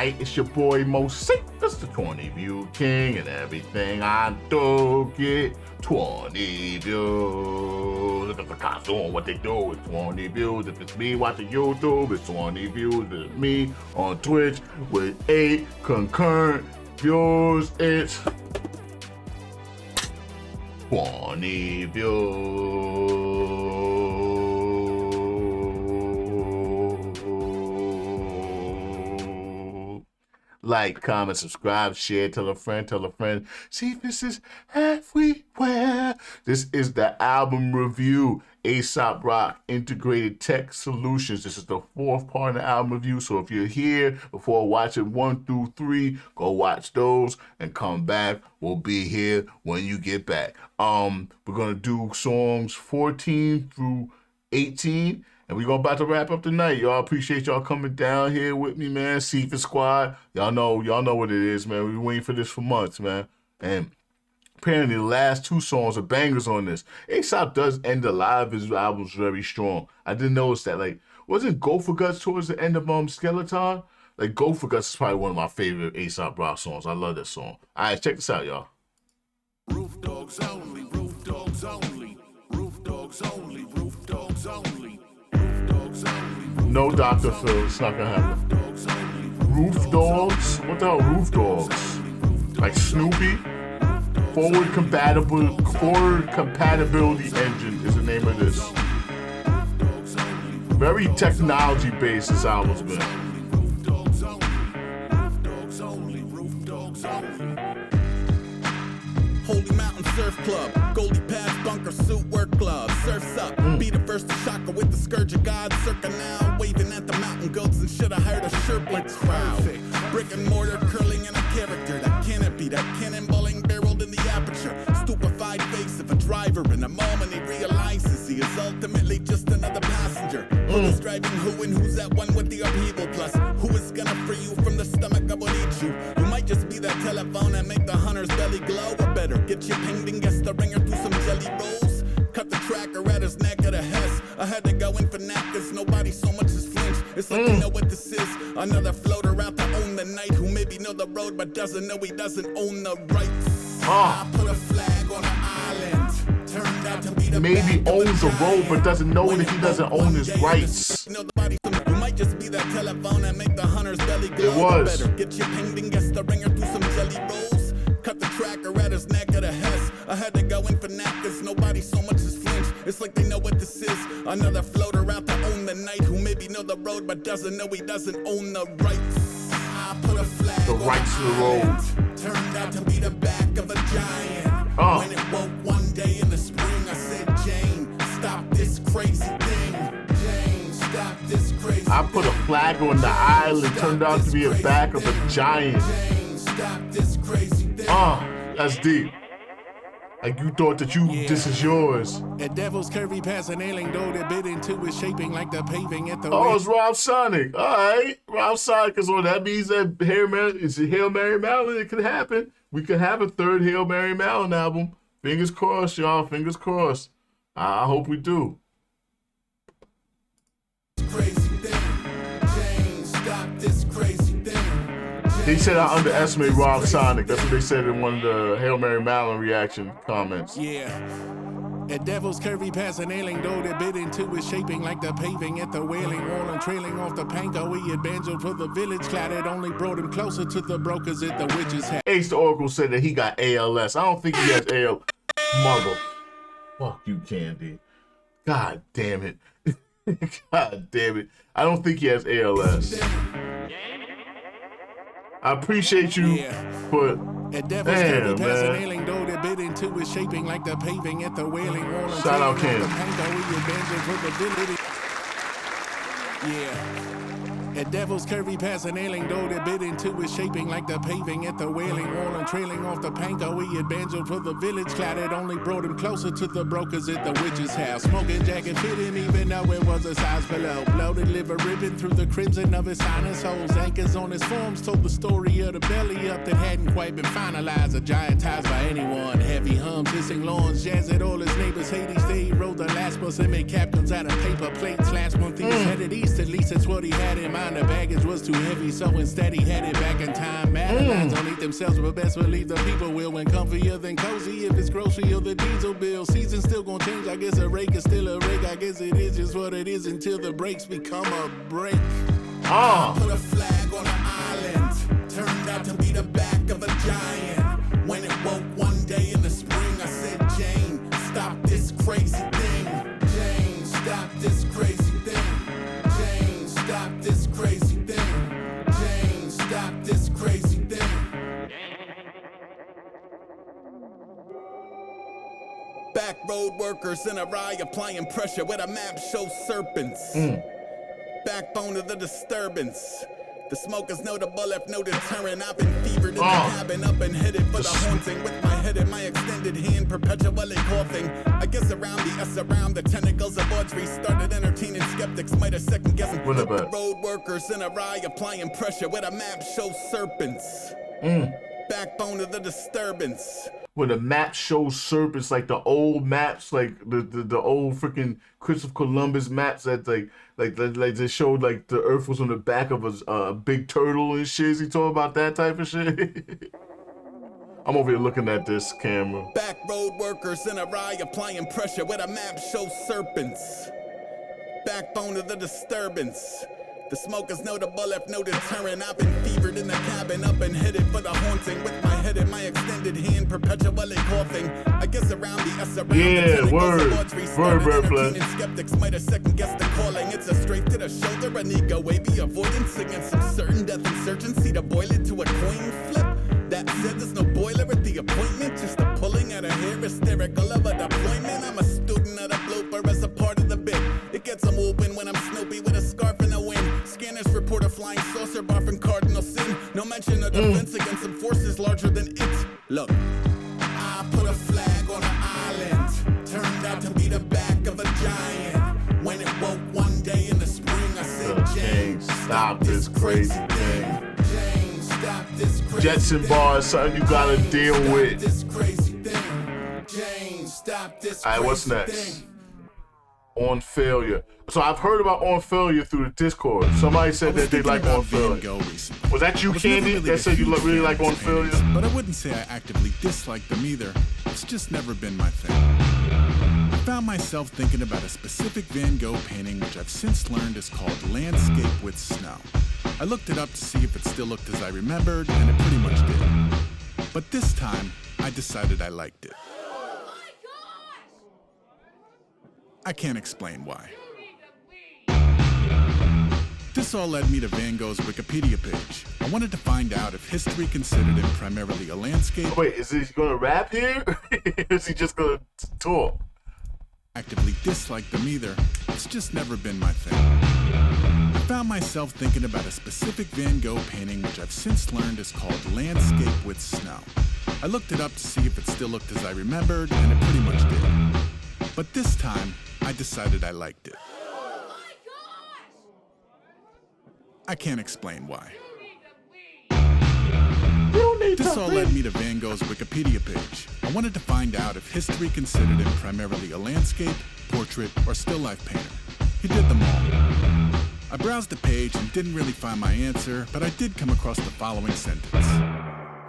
Alright, it's your boy Moseefus, the 20 view king, and everything I do get 20 views. If it's a cops doing what they do, it's 20 views. If it's me watching YouTube, it's 20 views. If it's me on Twitch with 8 concurrent views, it's 20 views. Like, comment, subscribe, share, tell a friend, tell a friend. See, this is everywhere. This is the album review. Aesop Rock Integrated Tech Solutions. This is the 4th part of the album review. So if you're here before watching 1 through 3, go watch those and come back. We'll be here when you get back. We're gonna do songs 14 through 18. And we're about to wrap up tonight. Y'all, appreciate y'all coming down here with me, man. Seefus Squad. Y'all know what it is, man. We've been waiting for this for months, man. And apparently the last 2 songs are bangers on this. Aesop does end a lot of his albums very strong. I didn't notice that. Like, wasn't Go For Guts towards the end of Skeleton? Like, Go For Guts is probably one of my favorite Aesop Rock songs. I love that song. All right, check this out, y'all. Roof dogs only, roof dogs only, roof dogs only, roof dogs only. No Dr. Phil, it's not gonna happen. Roof dogs? What the hell, roof dogs? Like Snoopy? Forward compatibility engine is the name of this. Very technology based this album's been. Holy Mountain Surf Club, Goldie Pass bunker suit work gloves, surfs up, be the first to shock her with the scourge of God, circa now, waving at the mountain goats and should have hired a Sherplet crowd. Brick and mortar curling in a character, that canopy, that cannonballing barreled in the aperture, stupefied face of a driver in a moment he realizes he is ultimately just another passenger. Who is driving who and who's at one with the upheaval plus? Who is gonna free you from the stomach that will eat you? You might just be that telephone and make the hunter's belly glow, or better, get you pinged and guess the ringer through some jelly rolls. Cut the tracker at his neck at a Hess. I had to go in for knackers, nobody so much as flinch. It's like you know what this is. Another floater out to own the night who maybe know the road but doesn't know he doesn't own the rights. I put a flag on an island. Turned out to be the maybe owns the road but doesn't know that he doesn't own his rights. You might just be that telephone and make the hunter's belly glow. It was. Better get you pinged and guess the ringer through some jelly rolls. Cut the tracker at his neck at a Hess. I had to go in for knackers, nobody so much as flinch. It's like they know what this is. Another floater out to own the night who maybe know the road but doesn't know he doesn't own the rights. I put a flag the rights to the road. Turned out to be the back of a giant. When it woke one day in the spring, I said, Jane, stop this crazy thing. Jane, stop this crazy thing. I put a flag on the island, turned out to be the back of a giant. Jane, stop this crazy thing. That's deep. Like you thought that this is yours. A devil's curvy past an ailing door that bit into is shaping like the paving at the it's Rob Sonic. All right, Rob Sonic is on. That means that it's a Hail Mary Mallon. It could happen. We could have a 3rd Hail Mary Mallon album. Fingers crossed, y'all. Fingers crossed. I hope we do. Crazy thing. Jane, stop this crazy thing. They said I underestimate Rob Sonic. That's what they said in one of the Hail Mary Mallon reaction comments. Yeah. A devil's curvy past an ailing door that bit into is shaping like the paving at the wailing wall and trailing off the panko. He had banjoed for the village cloud. It only brought him closer to the brokers at the witches' hat. Ace the Oracle said that he got ALS. I don't think he has ALS. Mother. Fuck you, Candy. God damn it. God damn it. I don't think he has ALS. I appreciate you, but damn, man. Shaping like the paving at the wailing wall. Shout out, Ken. Yeah. A devil's curvy past an ailing door that bit into is shaping like the paving at the wailing wall and trailing off the panko. He had banjoed for the village cloud. It only brought him closer to the brokers at the witch's house. Smoking jacket fit him even though it was a size below. Bloated liver ripping through the crimson of his sinus holes. Anchors on his forms told the story of the belly up that hadn't quite been finalized or giantized by anyone. Heavy hums, hissing lawns, jazz at all his neighbors. Hades they rode the last bus and made captains out of paper plates. Last month he was headed east, at least that's what he had in mind. find the baggage was too heavy, so instead he had it back in time. Madeline's don't eat themselves, but best believe the people will. When comfier than cozy, if it's grocery or the diesel bill. Season's still gonna change, I guess a rake is still a rake. I guess it is just what it is until the breaks become a break. Put a flag on an island, turned out to be the back of a giant. When it woke one day in the spring, I said, Jane, stop this crazy thing. Jane, stop this crazy thing. Jane, stop this crazy thing. Jane, stop this crazy thing. Back road workers in a rye applying pressure where the map shows serpents. Backbone of the disturbance. The smokers know the bullet, no deterrent. I've been fevered in the cabin, up and headed for the haunting. With my head in my extended hand, perpetually coughing. I guess around the S, around the tentacles of Audrey started entertaining skeptics, might have second guessing. The road workers in a rye applying pressure where the map shows serpents. Backbone of the disturbance. When the map shows serpents, like the old maps, like the old freaking Christopher Columbus maps that like they showed like the Earth was on the back of a big turtle and shit. Is he talking about that type of shit? I'm over here looking at this camera. Back road workers in a rye applying pressure where the map shows serpents. Backbone of the disturbance. The smokers know the bullet, no deterrent. I've been fevered in the cabin, up and headed for the haunting. With my head in my extended hand, perpetually coughing. I guess around the S, around the tentacles of Audrey started entertaining skeptics, might have second guessed the calling. It's a straight to the shoulder, an ego wavy avoidance against some certain death insurgency to boil it to a coin flip. That said, there's no boiler at the appointment, just a pulling at a hair, hysterical of a deployment. I'm a student of the blooper as a part of the bit. It gets a moving when I'm Snoopy with a scarf in the wind. Scanners report a flying saucer bar from cardinal sin. No mention of defense against some forces larger than it. Look, I put a flag on an island, turned out to be the back of a giant. When it woke one day in the spring, I said, Jane, stop this crazy thing. Jane, stop this crazy Jetson bar is something you gotta deal with. This crazy thing. Jane, stop this Alright, what's next? On Failure. So I've heard about On Failure through the Discord. Somebody said that they like On Failure. Was that you, Candy, that said you really like On Failure? But I wouldn't say I actively dislike them either. It's just never been my thing. I found myself thinking about a specific Van Gogh painting, which I've since learned is called Landscape with Snow. I looked it up to see if it still looked as I remembered, and it pretty much did. But this time, I decided I liked it. I can't explain why. This all led me to Van Gogh's Wikipedia page. I wanted to find out if history considered him primarily a landscape. Wait, is he gonna rap here? Is he just gonna talk? Actively dislike them either. It's just never been my thing. I found myself thinking about a specific Van Gogh painting, which I've since learned is called Landscape with Snow. I looked it up to see if it still looked as I remembered, and it pretty much did. But this time, I decided I liked it. I can't explain why. This all led me to Van Gogh's Wikipedia page. I wanted to find out if history considered him primarily a landscape, portrait, or still life painter. He did them all. I browsed the page and didn't really find my answer, but I did come across the following sentence.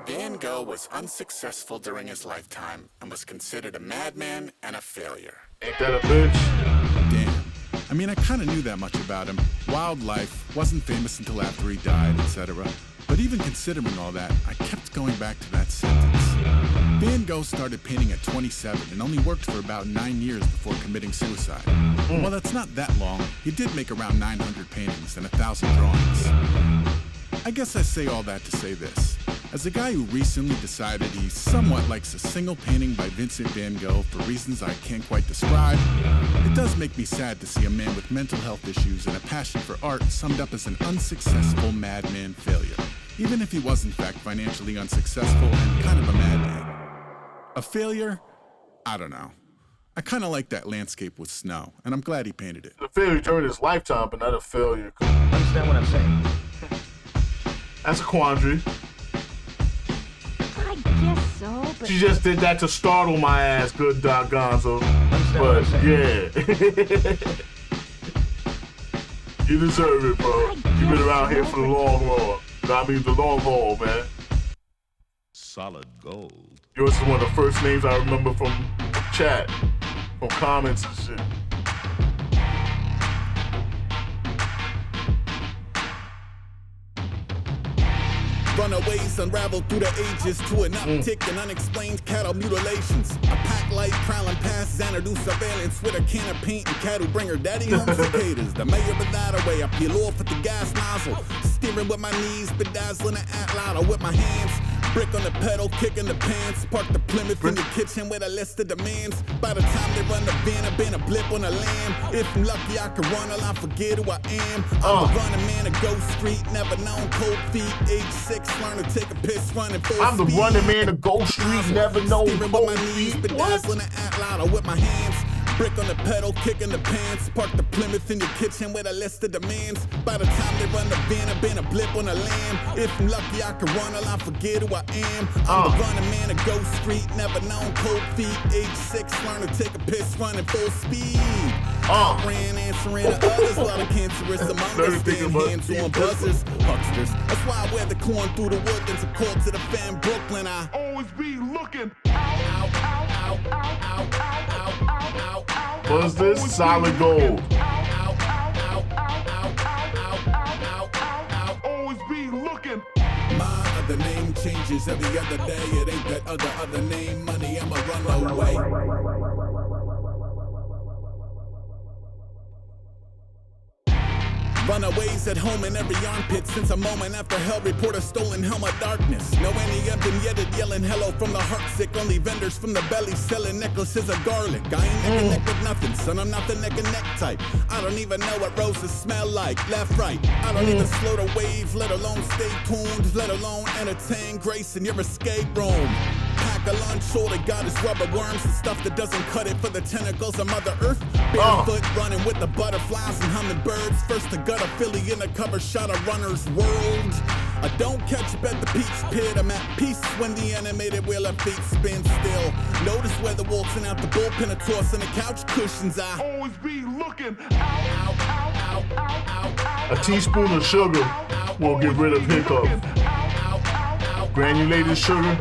Van Gogh was unsuccessful during his lifetime and was considered a madman and a failure. Ain't that a bitch? Damn. I mean, I kind of knew that much about him. Wild life, wasn't famous until after he died, etc. But even considering all that, I kept going back to that sentence. Van Gogh started painting at 27 and only worked for about 9 years before committing suicide. While that's not that long, he did make around 900 paintings and 1,000 drawings. I guess I say all that to say this. As a guy who recently decided he somewhat likes a single painting by Vincent van Gogh for reasons I can't quite describe, it does make me sad to see a man with mental health issues and a passion for art summed up as an unsuccessful madman failure, even if he was in fact financially unsuccessful and kind of a madman. A failure? I don't know. I kind of like that Landscape with Snow, and I'm glad he painted it. A failure during his lifetime, but not a failure. Understand what I'm saying? That's a quandary. I guess so, but... She just did that to startle my ass, good Doc Gonzo. Understand what I'm But saying? yeah. You deserve it, bro. You've been around here for the long haul. I mean, the long haul, man. Solid gold. Yours is one of the first names I remember from chat, from comments and shit. Runaways unravel through the ages to an uptick in unexplained cattle mutilations. A pack light prowling past Xanadu surveillance with a can of paint and cattle bringer daddy home cicadas. The mayor without a way, I peel off at the gas nozzle. Steering with my knees, bedazzling the Atlanta with my hands. Brick on the pedal, kicking the pants. Park the Plymouth in the kitchen with a list of demands. By the time they run the van, I've been a blip on a lamb. If I'm lucky, I can run till I forget who I am. I'm a running man of Ghost Street, never known cold feet. Age 6, learn to take a piss running full speed. I'm the running man of Ghost Street, never known cold feet. What? Bedazzling the Atlanta with my hands. Brick on the pedal, kicking the pants. Park the Plymouth in your kitchen with a list of demands. By the time they run the van, I've been a blip on a lamb. If I'm lucky, I can run till I forget who I am. I'm the running man of Ghost Street, never known cold feet. Age 6, learn to take a piss running full speed. Ran answering to others, a lot of cancerous among us. Stand hands on buzzers, hucksters. That's why I wear the corn through the woodlands. A call to the fan, Brooklyn. I always be looking. What's this? Solid gold. Always be looking. My other name changes every other day. It ain't that other name. Money, I'ma run away. Runaways at home in every armpit since a moment after hell report a stolen helm of darkness. No any of them yet it yelling hello from the heart sick. Only vendors from the belly selling necklaces of garlic. I ain't neck and neck with nothing, son. I'm not the neck and neck type. I don't even know what roses smell like. Left, right. I don't even slow the wave, let alone stay tuned, let alone entertain grace in your escape room. Pack a lunch order, got his rubber worms and stuff that doesn't cut it for the tentacles of Mother Earth. Barefoot running with the butterflies and hummingbirds. First to gut a Philly in a cover shot of Runner's World. I don't catch up at the peach pit. I'm at peace when the animated wheel of feet spin still. Notice where the waltzing out the bullpen, a tossing the couch cushions. I always be looking. A teaspoon of sugar will get rid of hiccup. Granulated sugar.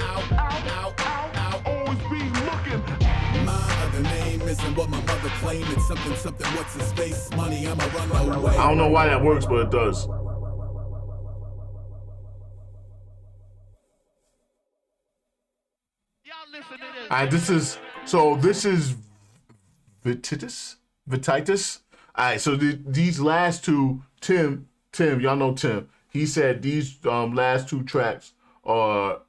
And what my mother claimed, it's something, what's his face? Money, I'ma run away. I don't know why that works, but it does. Alright, this is Vititus? Alright, so these last two, Tim, y'all know Tim. He said these last two tracks are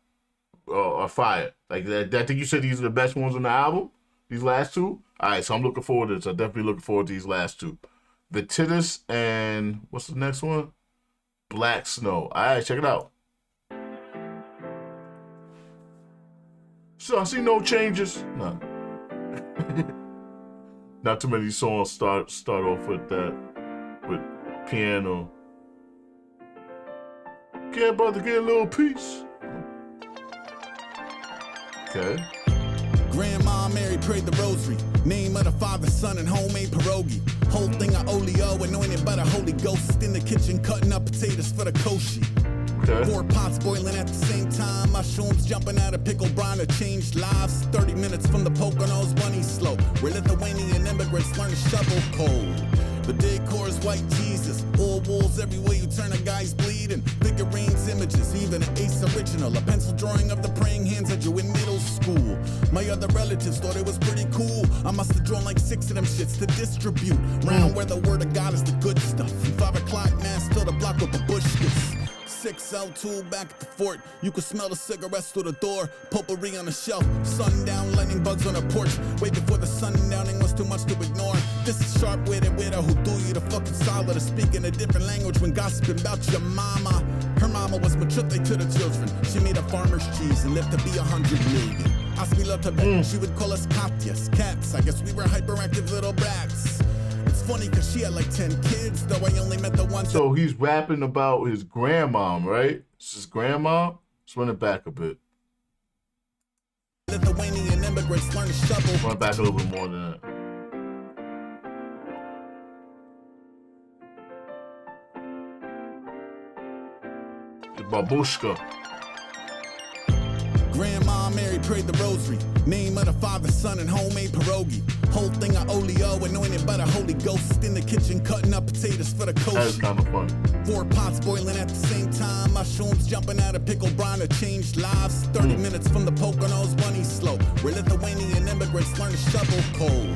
fire. Like that, I think you said these are the best ones on the album. These last two? Alright, so I'm looking forward to this. I'm definitely looking forward to these last two. Vititus and what's the next one? Black Snow. Alright, check it out. So I see no changes. No. Not too many songs start off with that. With piano. Can't bother get a little peace. Okay. Grandma Mary prayed the rosary. Name of the Father, Son, and homemade pierogi. Whole thing of oleo, anointed by the Holy Ghost. In the kitchen, cutting up potatoes for the koshi. Okay. 4 pots boiling at the same time. Mushrooms jumping out of pickle brine to change lives. 30 minutes from the Poconos bunny slope, where Lithuanian immigrants learn to shovel coal. The decor's white Jesus. All walls everywhere you turn, a guy's bleeding. Figurines, images, even an Ace original. A pencil drawing of the praying hands that you in middle school. My other relatives thought it was pretty cool. I must have drawn like 6 of them shits to distribute. Round where the word of God is the good stuff. 5 o'clock mass fill the block with the bushkis. 602 back at the fort. You could smell the cigarettes through the door. Potpourri on the shelf. Sundown, lightning bugs on the porch. Way before the sundowning was too much to ignore. This is sharp-witted widow who do you the fucking solid of speaking a different language when gossiping about your mama. Her mama was machute to the children. She made a farmer's cheese and lived to be 100 million. Asked me love to bet. She would call us Katyas, cats. I guess we were hyperactive little brats. It's funny cause she had like 10 kids, though I only met the one. So he's rapping about his grandmom, right? It's his grandma? Let's run it back a bit. Lithuanian immigrants learn to shovel. Run it back a little bit more than that. Babushka. Grandma Mary prayed the rosary. Name of the Father, Son, and homemade pierogi. Whole thing of oleo, anointed by the Holy Ghost. In the kitchen, cutting up potatoes for the That is kosher. kind of funny. 4 pots boiling at the same time. Mushrooms jumping out of pickle brine to change lives. 30 minutes from the Poconos bunny slope, where Lithuanian immigrants learn to shovel coal.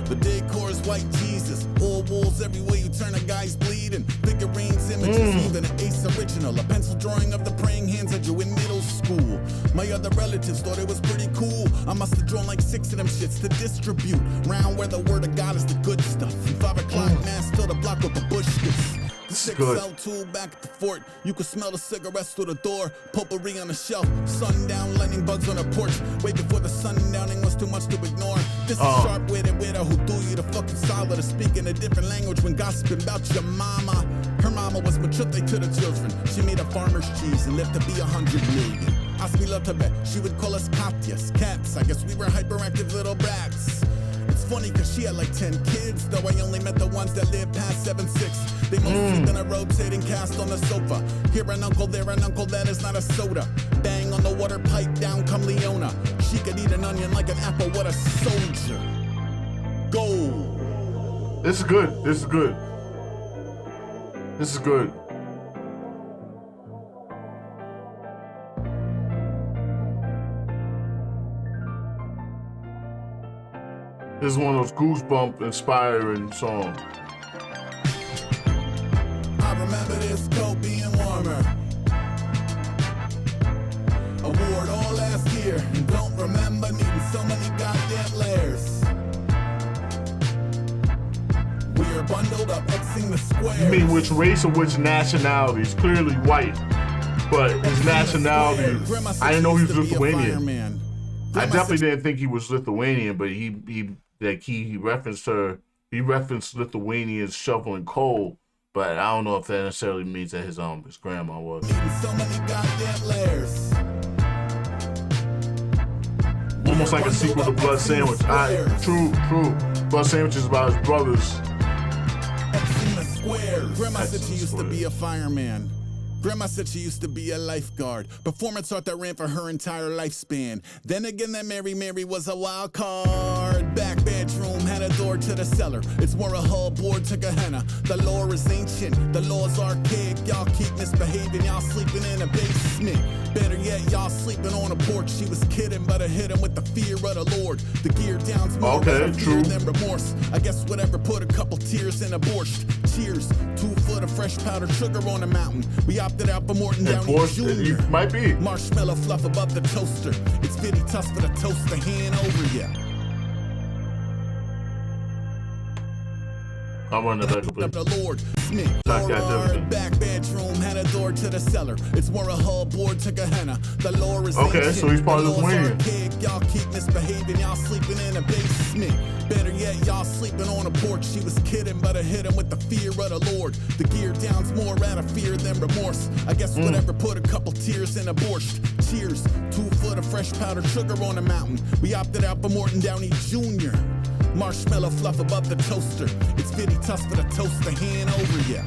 The decor is white Jesus. Old walls everywhere you turn, a guy's bleeding. Figurines, images, even an Ace original. A pencil drawing of the praying hands I drew in middle school. My other relatives thought it was pretty cool. I must have drawn like 6 of them shits to distribute. Round where the word of God is the good stuff. And 5 o'clock mass fill the block with babushkas. This is 6 good. cell tool back at the fort. You could smell the cigarettes through the door. Potpourri on the shelf. Sundown lightning bugs on the porch. Way before the sundowning was too much to ignore. This is sharp-witted widow who threw you the fucking solid of speaking a different language when gossiping about your mama. Her mama was machutte to the children. She made a farmer's cheese and lived to be 100 million. Asked me love to bet. She would call us Katyas, cats. I guess we were hyperactive little brats. It's funny cause she had like 10 kids, though I only met the ones that lived past 7'6". They most sleep in a rotating cast on the sofa. Here an uncle, there an uncle, that is not a soda. Bang on the water pipe, down come Leona. She could eat an onion like an apple, what a soldier. Go! This is good. This is good. This is good. This is one of those goosebump inspiring songs. I remember this coat being warmer. I wore it all last year and don't remember needing so many goddamn layers. We're bundled up, Xing the squares. You mean which race or which nationality? He's clearly white, but his nationality, I didn't know he was Lithuanian. I definitely didn't think he was Lithuanian, but he referenced her. He referenced Lithuanians shoveling coal, but I don't know if that necessarily means that his grandma was. So many goddamn layers. Almost like a sequel to Blood Sandwich. True. Blood Sandwich is about his brothers. Grandma said she used to be a fireman. Grandma said she used to be a lifeguard. Performance art that ran for her entire lifespan. Then again, that Mary was a wild card. Back bedroom had a door to the cellar. It's more a hull board to Gehenna. The lore is ancient, the law's archaic. Y'all keep misbehaving, y'all sleeping in a basement. Better yet, y'all sleeping on a porch. She was kidding, but I hit him with the fear of the Lord. The gear down's more better fear than remorse. I guess whatever put a couple tears in a borscht. Cheers, 2 foot of fresh powdered sugar on the mountain. We opted out for Morton Downey Jr. Might be. Marshmallow fluff above the toaster. It's Vititus for the toaster, hand over ya. I'll run that back up. The Lord Smith. Back bedroom had a door to the cellar. It's more a hull board to Gehenna. The lore is ancient. So he's part of Lithuanian. Y'all keep misbehaving. Y'all sleeping in a basement. Better yet, y'all sleeping on a porch. She was kidding, but I hit him with the fear of the Lord. The gear down's more out of fear than remorse. I guess whatever put a couple tears in a borscht. Cheers, 2 foot of fresh powdered sugar on the mountain. We opted out for Morton Downey Jr. Marshmallow fluff above the toaster. It's Vititus for the toaster, hand over ya.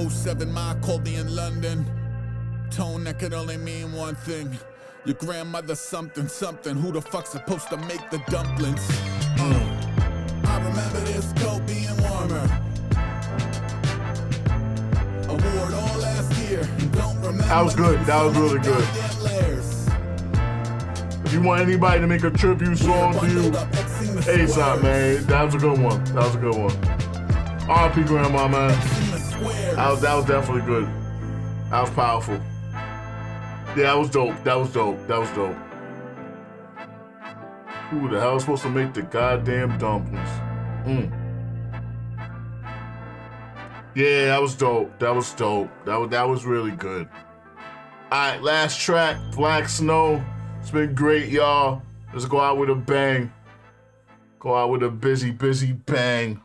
'07, Ma called me in London. Tone that could only mean one thing. Your grandmother something. Who the fuck's supposed to make the dumplings? I remember this coat being warmer. Award all last year. Don't remember. That was good. That was really good. If you want anybody to make a tribute song to you, Aesop, man, that was a good one. R.I.P. Grandma, man. That was definitely good. That was powerful. Yeah, that was dope. Who the hell is supposed to make the goddamn dumplings? Yeah, that was dope. That was really good. Alright, last track, Black Snow. It's been great, y'all. Let's go out with a bang. Go out with a busy bang.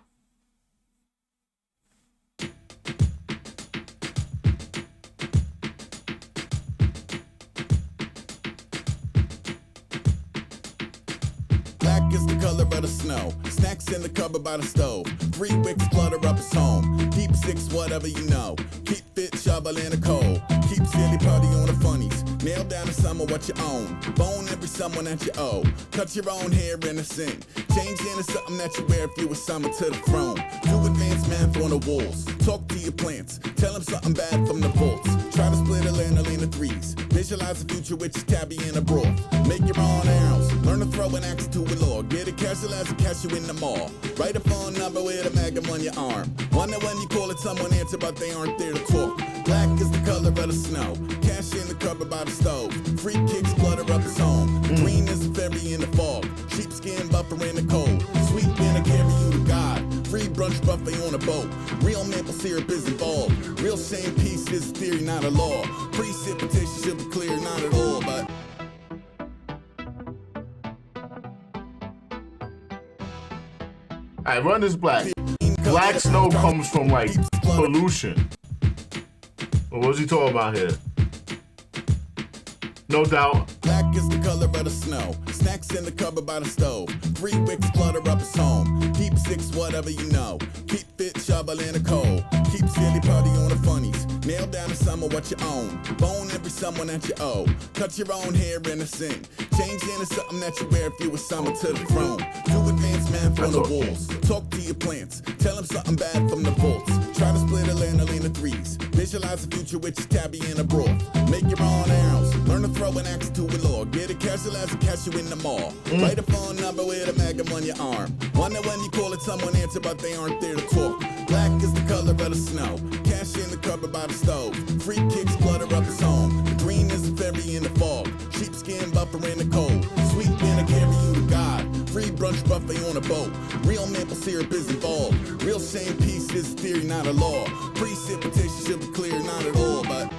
Snacks in the cupboard by the stove. 3 wicks, clutter up his home. Keep 6, whatever you know. Keep fit, shovel in the cold. Keep silly party on the funnies. Nail down to some of what you own. Bone every someone that you owe. Cut your own hair in a sink. Change into something that you wear if you were summoned to the throne. Do advanced math on the walls. Talk to your plants. Tell them something bad from the vaults. Try to split a lanolina threes. Visualize the future with your tabby in a broth. Make your own arrows. Learn to throw an axe to a log. Get a casual as a catch you in the mall. Write a phone number with a magnum on your arm. Wonder when you call it, someone answer, but they aren't there to talk. Black is the color of the snow. Cash in the cupboard by the stove. Free kicks, clutter up his home. Green is a fairy in the fog. Sheepskin buffer in the cold. Sweet dinner carry you to God. Free brunch buffet on a boat. Real maple syrup is involved. Real shame peace is a theory, not a law. Precipitation should be clear, not at all, but Alright, run this black. Black snow comes from like pollution. What was he talking about here? No doubt. Black is the color of the snow. Snacks in the cupboard by the stove. 3 wicks, clutter up his home. Keep 6, whatever you know. Keep fit, shovel in the cold. Keep silly party on the funnies. Nail down to some of what you own. Bone every someone that you owe. Cut your own hair in a sink. Change into something that you wear if you were summoned to the throne. Do advanced math on the walls. Talk to your plants. Tell them something bad from the vaults. Try to split a lanolina threes. Visualize the future with your tabby in a broth. Make your own arrows. Learn to throw an axe to a log. Get a casual as a catch you in the mall. Write a phone number with a magnum on your arm. Wonder when you call it, someone answer, but they aren't there to talk. Black is the color of the snow. Cash in the cupboard by the stove. Free kicks, clutter up his home. The green is a fairy in the fog. Sheepskin buffer in the cold. Sweet dinner carry you to God. Free brunch buffet on a boat. Real maple syrup is involved. Real shame peace is a theory, not a law. Precipitation should be clear, not at all, but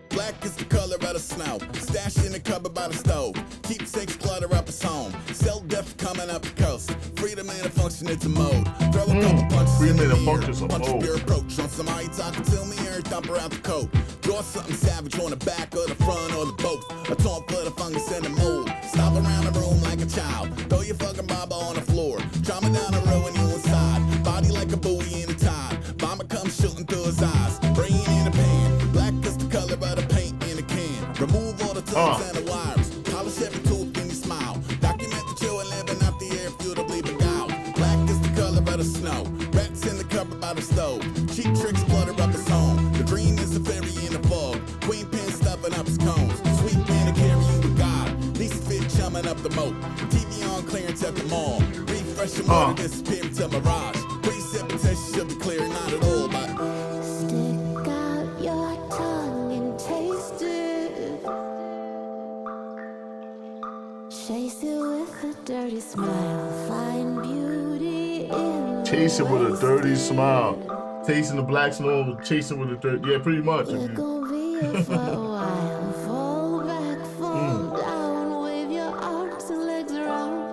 black is the color of the snow. Stash in the cupboard by the stove. Keepsakes, clutter up his home. Cell death coming up the coast. Freedom and a function, it's a mode. Throw a couple punches Freedom in and a the function, it's a mirror. Punch mode. your approach on somebody talking to me or thumper out the coat. Draw something savage on the back or the front or the both. A taunt for the fungus and the mold. Stop around the room like a child. Throw your fucking baba on the floor. Trauma down the road and you inside. Body like a buoy in a tide. Vomit comes shooting through his eyes. Brain in a pan. Black is the color of the paint in a can. Remove all the tubes and the wires. Polish every tooth and you smile. Document the chill and living out the air futilely beguiled. Black is the color of the snow. Rats in the cupboard by the stove. Cheap tricks clutter up his home. The green is a fairy in the fog. Queen pin stuffing up his cones. Sweet man to carry you to God. Least fit chumming up the moat. TV on clearance at the mall. Refresh your water, disappear into mirage. Precipitation should be clear, not at all, but stick out your tongue and taste it. Chase it with a dirty smile. Find beauty in Chase it with a dirty smile. Tasting the black snow, chasing with a dirty. Yeah, pretty much. We're gonna be here for a while. Fall back, fall down. Wave your arms and legs around.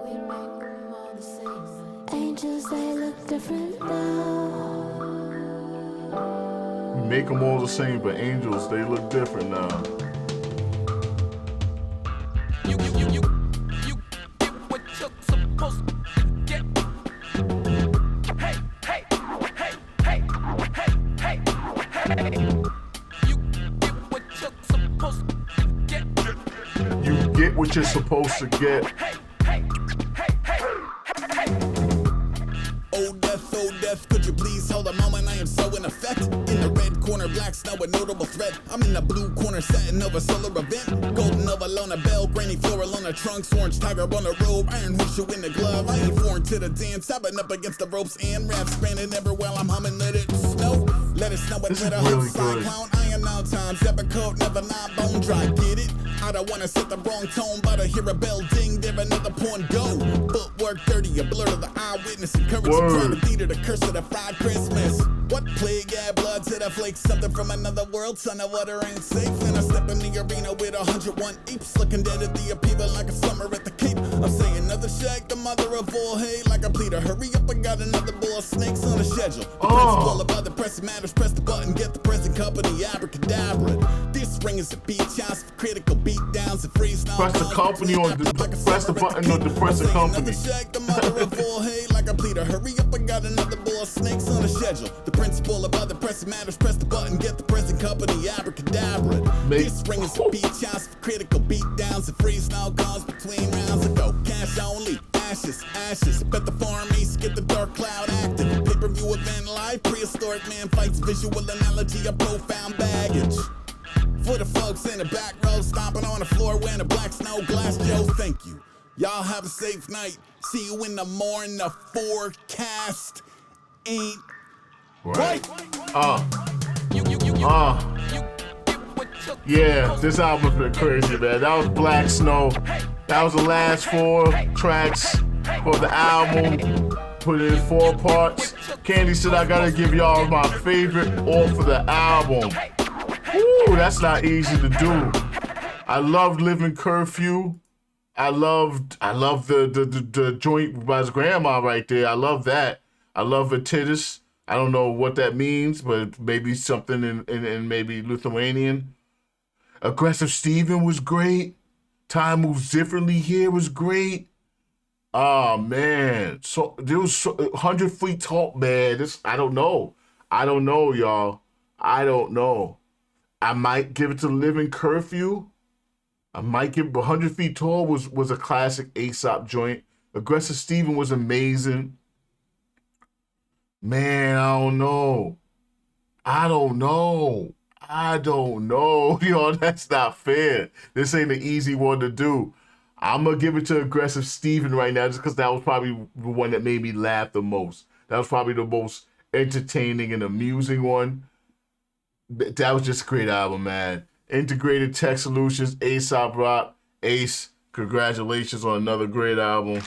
We make them all the same. Angels, they look different now. We make them all the same, but angels, they look different now. You get what you're supposed to get. Hey, hey, hey, hey, hey, hey, hey. You get what you're supposed to get. You get what you're supposed to get. Hey, hey, hey, hey, hey. oh death, could you please hold a moment? I am so in effect. In the red corner, black snow, a notable threat. I'm in the blue corner, setting over solar event. Golden Nova, bell, granny floral on the trunks, orange tiger on the robe, iron horseshoe in the glove. I ain't foreign to the dance, I've up against the ropes and raps, spanning ever while I'm humming, let it snow. Let it snow, This with is a really cyclone. good. I am all times. Ever cold, never not bone dry. Get it? I don't wanna set the wrong tone, but I hear a bell ding, there another porn go. Footwork dirty, a blur to the eyewitness, encouraging trying to theater the curse of the fried Christmas. What plague, yeah, blood to the flake, something from another world, son of water ain't safe. And I step in the arena with 101 apes, looking dead at the upheaval like a summer at the Cape. I'm saying another shag, the mother of all hate, like a pleader. Hurry up, I got another bowl of snakes on the schedule. The principle about the pressing matters, press the button, get the present company, abracadabra. This ring is a beat house for critical beat downs and freeze now. Press the company on the press the button on the press the company. Shag, the mother of all hate, like a pleader. Hurry up, I got another bowl of snakes on the schedule. The principle about the pressing matters, press the button, get the present company, abracadabra. This ring is a beat house for critical beat downs and freeze now calls between rounds ago. Cash only, ashes, ashes. Bet the farm ace, get the dark cloud active. Pay-per-view event live, prehistoric man fights, visual analogy of profound baggage. For the folks in the back row, stomping on the floor wearing a black snow glass, Joe, thank you. Y'all have a safe night. See you in the morning. The forecast ain't right. Yeah, this album's been crazy, man. That was Black Snow. That was the last 4 tracks for the album. Put it in 4 parts. Candy said I gotta give y'all my favorite off of the album. Woo, that's not easy to do. I loved Living Curfew. I loved the joint by his grandma right there. I love that. I love Vititus. I don't know what that means, but maybe something in maybe Lithuanian. Aggressive Steven was great. Time Moves Differently here was great. Oh man. So there was 100 Feet Tall, man. This I don't know, y'all. I don't know. I might give it to Living Curfew. I might give 100 Feet Tall was a classic Aesop joint. Aggressive Steven was amazing. Man, I don't know. Yo, that's not fair. This ain't an easy one to do. I'm going to give it to Aggressive Steven right now just because that was probably the one that made me laugh the most. That was probably the most entertaining and amusing one. That was just a great album, man. Integrated Tech Solutions, Aesop Rock, Ace. Congratulations on another great album.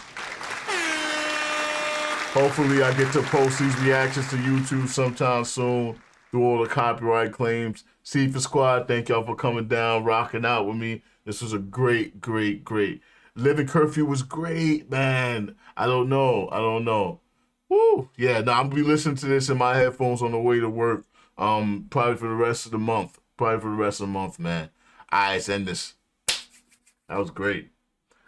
Hopefully I get to post these reactions to YouTube sometime soon through all the copyright claims. Seafood Squad, thank y'all for coming down, rocking out with me. This was a great. Living Curfew was great, man. I don't know. Woo. Yeah, now I'm gonna be listening to this in my headphones on the way to work. Probably for the rest of the month. Man. Alright, send this. That was great.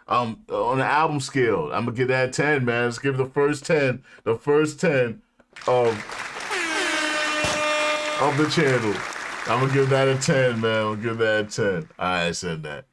On the album scale, I'm gonna give that 10, man. Let's give the first 10 of the channel. I'm gonna give that a 10, man. Alright, send that.